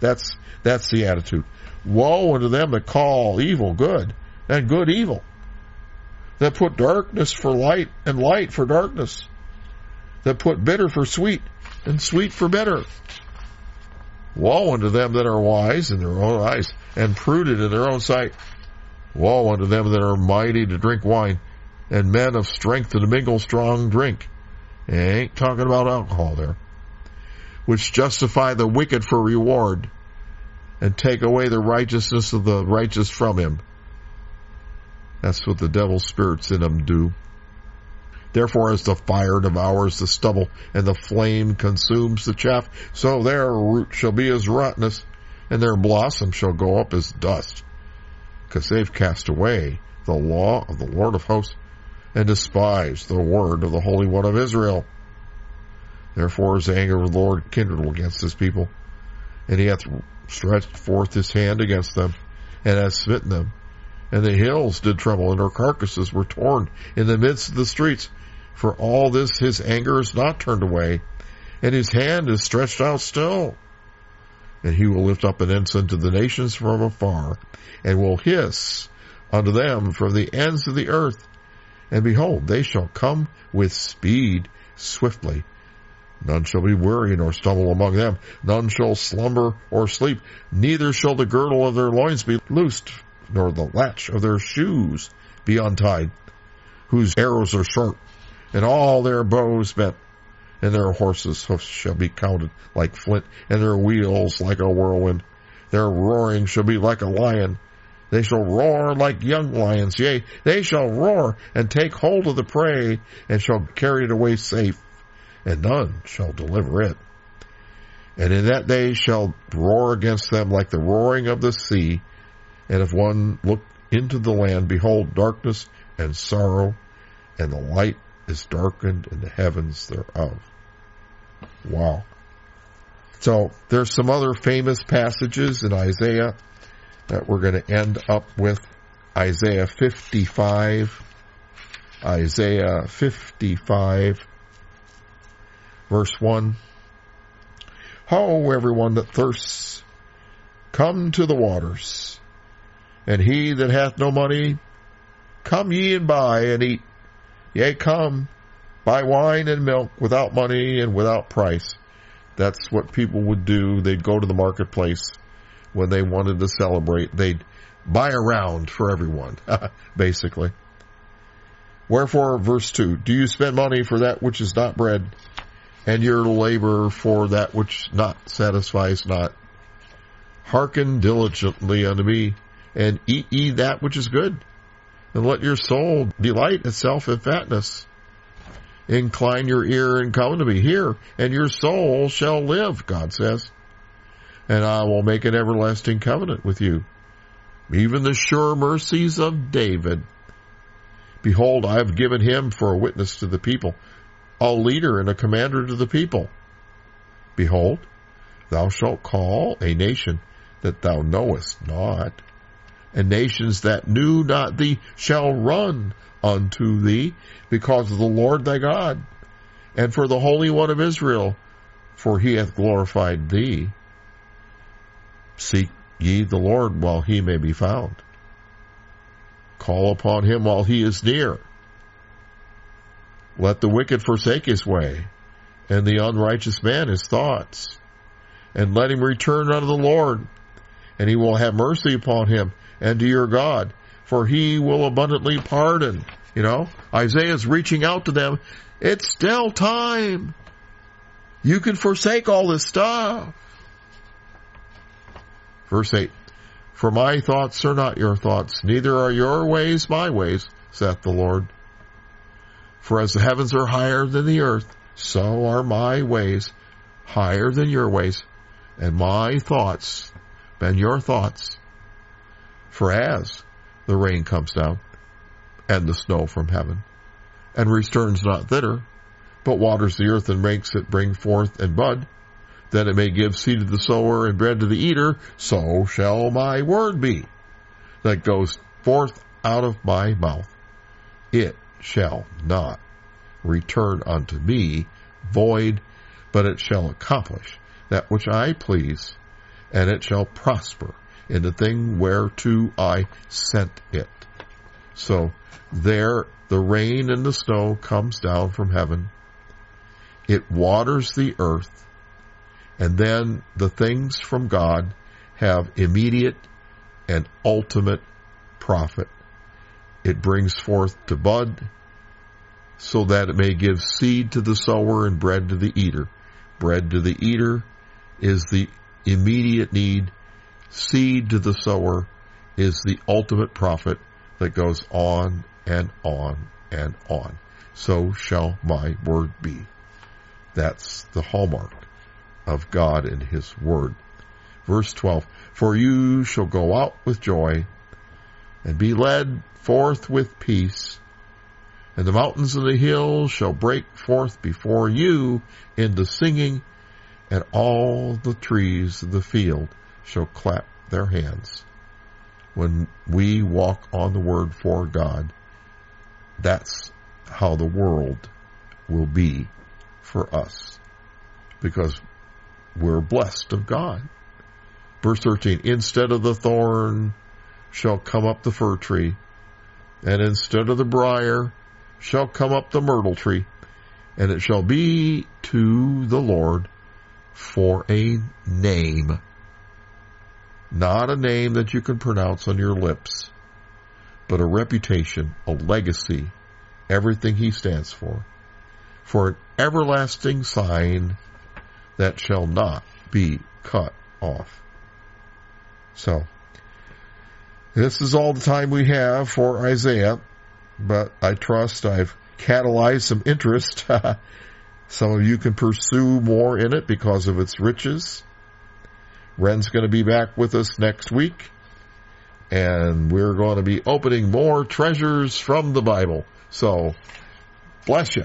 That's the attitude. Woe unto them that call evil good, and good evil, that put darkness for light, and light for darkness, that put bitter for sweet, and sweet for bitter. Woe unto them that are wise in their own eyes, and prudent in their own sight. Woe unto them that are mighty to drink wine, and men of strength to mingle strong drink. I ain't talking about alcohol there. Which justify the wicked for reward, and take away the righteousness of the righteous from him. That's what the devil's spirits in them do. Therefore, as the fire devours the stubble, and the flame consumes the chaff, so their root shall be as rottenness, and their blossom shall go up as dust. Because they've cast away the law of the Lord of hosts, and despised the word of the Holy One of Israel. Therefore is the anger of the Lord kindled against his people, and he hath stretched forth his hand against them, and hath smitten them. And the hills did tremble, and their carcasses were torn in the midst of the streets. For all this his anger is not turned away, and his hand is stretched out still. And he will lift up an ensign to the nations from afar, and will hiss unto them from the ends of the earth. And behold, they shall come with speed swiftly. None shall be weary nor stumble among them. None shall slumber or sleep. Neither shall the girdle of their loins be loosed, nor the latch of their shoes be untied, whose arrows are sharp, and all their bows bent. And their horses' hoofs shall be counted like flint, and their wheels like a whirlwind. Their roaring shall be like a lion. They shall roar like young lions. Yea, they shall roar and take hold of the prey, and shall carry it away safe, and none shall deliver it. And in that day shall roar against them like the roaring of the sea. And if one look into the land, behold, darkness and sorrow, and the light is darkened in the heavens thereof. Wow. So there's some other famous passages in Isaiah that we're going to end up with. Isaiah 55. Isaiah 55, verse 1. Ho, everyone that thirsts, come to the waters. And he that hath no money, come ye and buy and eat. Yea, come, buy wine and milk without money and without price. That's what people would do. They'd go to the marketplace when they wanted to celebrate. They'd buy a round for everyone, basically. Wherefore, verse 2, do you spend money for that which is not bread, and your labor for that which not satisfies not? Hearken diligently unto me, and eat ye that which is good, and let your soul delight itself in fatness. Incline your ear and come to me. Hear, and your soul shall live, God says. and I will make an everlasting covenant with you, even the sure mercies of David. Behold, I have given him for a witness to the people, a leader and a commander to the people. Behold, thou shalt call a nation that thou knowest not, and nations that knew not thee shall run unto thee, because of the Lord thy God, and for the Holy One of Israel, for he hath glorified thee. Seek ye the Lord while he may be found. Call upon him while he is near. Let the wicked forsake his way, and the unrighteous man his thoughts. And let him return unto the Lord, and he will have mercy upon him and to your God, for he will abundantly pardon. Isaiah's reaching out to them. It's still time. You can forsake all this stuff. Verse 8, for my thoughts are not your thoughts, neither are your ways my ways, saith the Lord. For as the heavens are higher than the earth, so are my ways higher than your ways, and my thoughts than your thoughts. For as the rain comes down, and the snow from heaven, and returns not thither, but waters the earth and makes it bring forth and bud, that it may give seed to the sower and bread to the eater, so shall my word be that goes forth out of my mouth. It shall not return unto me void, but it shall accomplish that which I please, and it shall prosper in the thing whereto I sent it. So there the rain and the snow comes down from heaven. It waters the earth, and then the things from God have immediate and ultimate profit. It brings forth to bud, so that it may give seed to the sower and bread to the eater. Bread to the eater is the immediate need. Seed to the sower is the ultimate profit that goes on and on and on. So shall my word be. That's the hallmark of God and his word. Verse 12, for you shall go out with joy and be led forth with peace, and the mountains and the hills shall break forth before you into singing, and all the trees of the field shall clap their hands. When we walk on the word for God, that's how the world will be for us, because we're blessed of God. Verse 13, instead of the thorn shall come up the fir tree, and instead of the briar shall come up the myrtle tree, and it shall be to the Lord for a name. Not a name that you can pronounce on your lips, but a reputation, a legacy, everything he stands for an everlasting sign that shall not be cut off. So, this is all the time we have for Isaiah, but I trust I've catalyzed some interest. Some of you can pursue more in it because of its riches. Ren's going to be back with us next week, and we're going to be opening more treasures from the Bible. So, bless you.